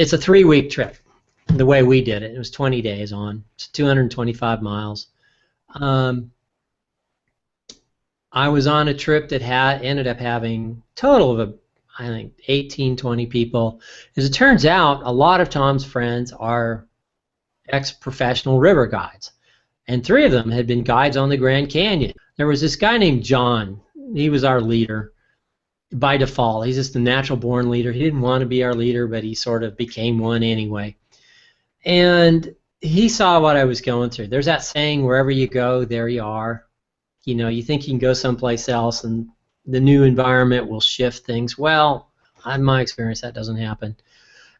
it's a 3-week trip. The way we did it, it was 20 days on. It's 225 miles. I was on a trip that ended up having a total of, I think, 18, 20 people. As it turns out, a lot of Tom's friends are ex-professional river guides, and 3 of them had been guides on the Grand Canyon. There was this guy named John. He was our leader by default. He's just a natural-born leader. He didn't want to be our leader, but he sort of became one anyway. And he saw what I was going through. There's that saying, wherever you go, there you are. You know, you think you can go someplace else and the new environment will shift things. Well, in my experience, that doesn't happen.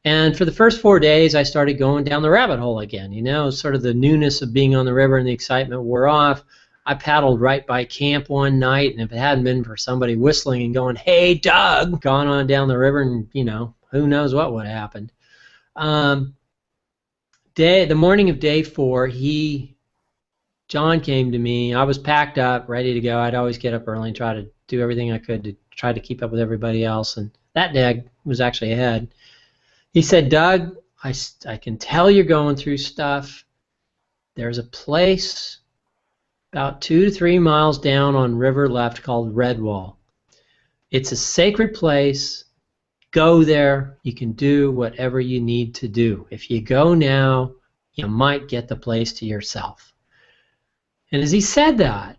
And for the first 4 days, I started going down the rabbit hole again. You know, sort of the newness of being on the river and the excitement wore off. I paddled right by camp one night, and if it hadn't been for somebody whistling and going, "Hey, Doug," gone on down the river, and, you know, who knows what would have happened. The morning of day 4, John came to me. I was packed up, ready to go. I'd always get up early and try to do everything I could to try to keep up with everybody else, and that day was actually ahead. He said, "Doug, I can tell you're going through stuff. There's a place about 2 to 3 miles down on river left called Redwall. It's a sacred place. Go there. You can do whatever you need to do. If you go now, you might get the place to yourself." And as he said that,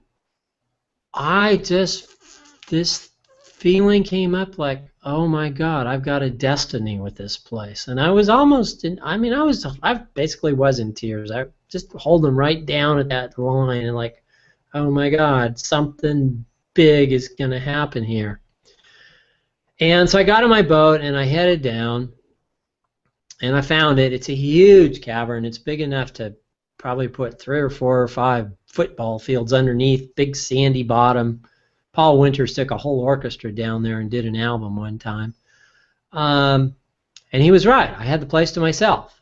this feeling came up like, oh my God, I've got a destiny with this place. And I was almost I basically was in tears. I just hold them right down at that line and like, oh my God, something big is going to happen here. And so I got on my boat and I headed down, and I found it. It's a huge cavern. It's big enough to probably put 3 or 4 or 5 football fields underneath, big sandy bottom. Paul Winters took a whole orchestra down there and did an album one time. And he was right. I had the place to myself.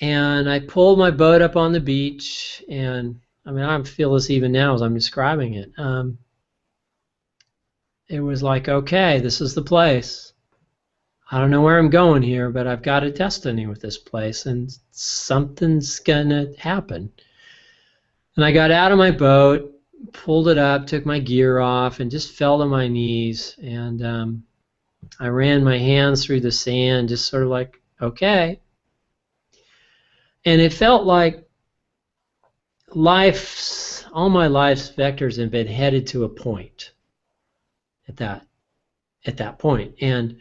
And I pulled my boat up on the beach, and I mean, I feel this even now as I'm describing it. It was like, okay, this is the place. I don't know where I'm going here, but I've got a destiny with this place, and something's gonna happen. And I got out of my boat, pulled it up, took my gear off, and just fell to my knees. And I ran my hands through the sand, just sort of like, okay. And it felt like all my life's vectors have been headed to a point at that point. And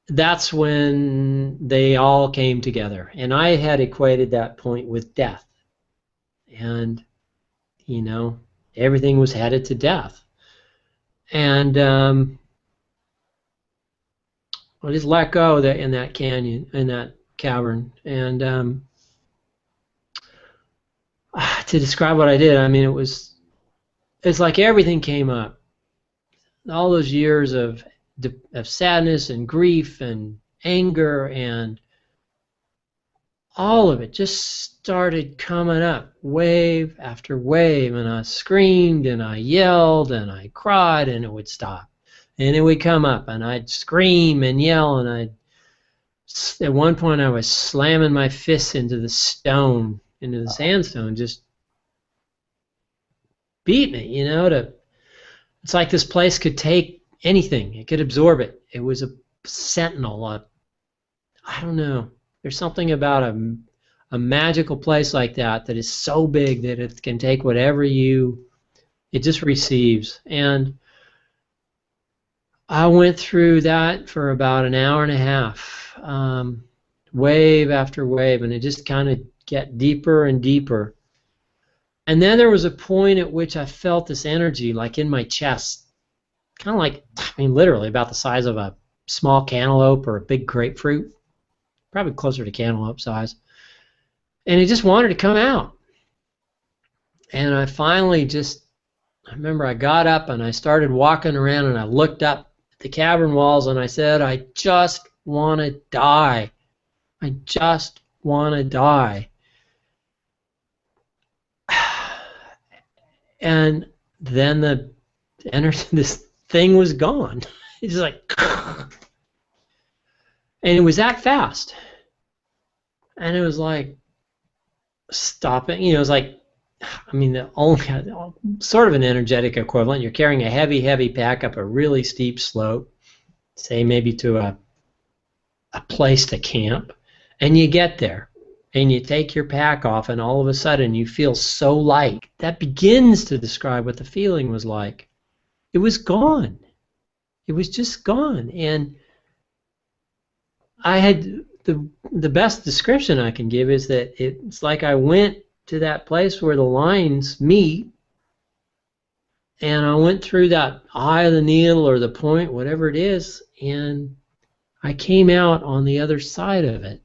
that's when they all came together. And I had equated that point with death. And, you know, everything was headed to death. And I just let go in that canyon, in that cavern. And to describe what I did, I mean, it's like everything came up. All those years of sadness and grief and anger and all of it just started coming up, wave after wave, and I screamed and I yelled and I cried, and it would stop. And it would come up, and I'd scream and yell, and at one point I was slamming my fists into the sandstone, just beating it, you know, it's like this place could take anything. It could absorb it. It was a sentinel. I don't know. There's something about a magical place like that is so big that it can take whatever it just receives. And I went through that for about an hour and a half, wave after wave, and it just kind of get deeper and deeper. And then there was a point at which I felt this energy like in my chest, kind of like, I mean, literally about the size of a small cantaloupe or a big grapefruit, probably closer to cantaloupe size. And it just wanted to come out. And I finally I remember I got up and I started walking around, and I looked up at the cavern walls and I said, I just want to die. I just want to die. And then this thing was gone. It's like, And it was that fast. And it was like stopping, you know, it was like, I mean, the only sort of an energetic equivalent. You're carrying a heavy, heavy pack up a really steep slope, say maybe to a place to camp, and you get there and you take your pack off, and all of a sudden you feel so light. That begins to describe what the feeling was like. It was gone. It was just gone. And I had the best description I can give is that it's like I went to that place where the lines meet, and I went through that eye of the needle or the point, whatever it is, and I came out on the other side of it.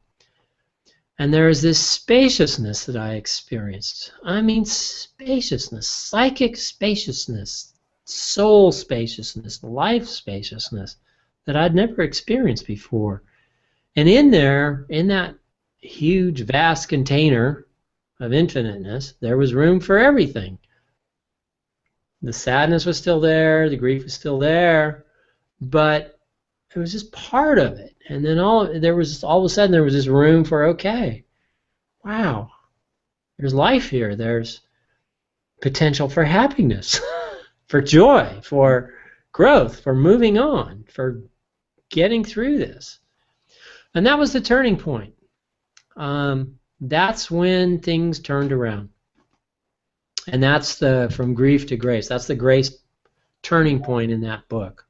And there is this spaciousness that I experienced. I mean, spaciousness, psychic spaciousness, soul spaciousness, life spaciousness that I'd never experienced before. And in there, in that huge, vast container of infiniteness, there was room for everything. The sadness was still there, the grief was still there, but it was just part of it. And then all of a sudden there was this room for, okay, wow, there's life here. There's potential for happiness, for joy, for growth, for moving on, for getting through this. And that was the turning point. That's when things turned around. And that's the from grief to grace. That's the grace turning point in that book.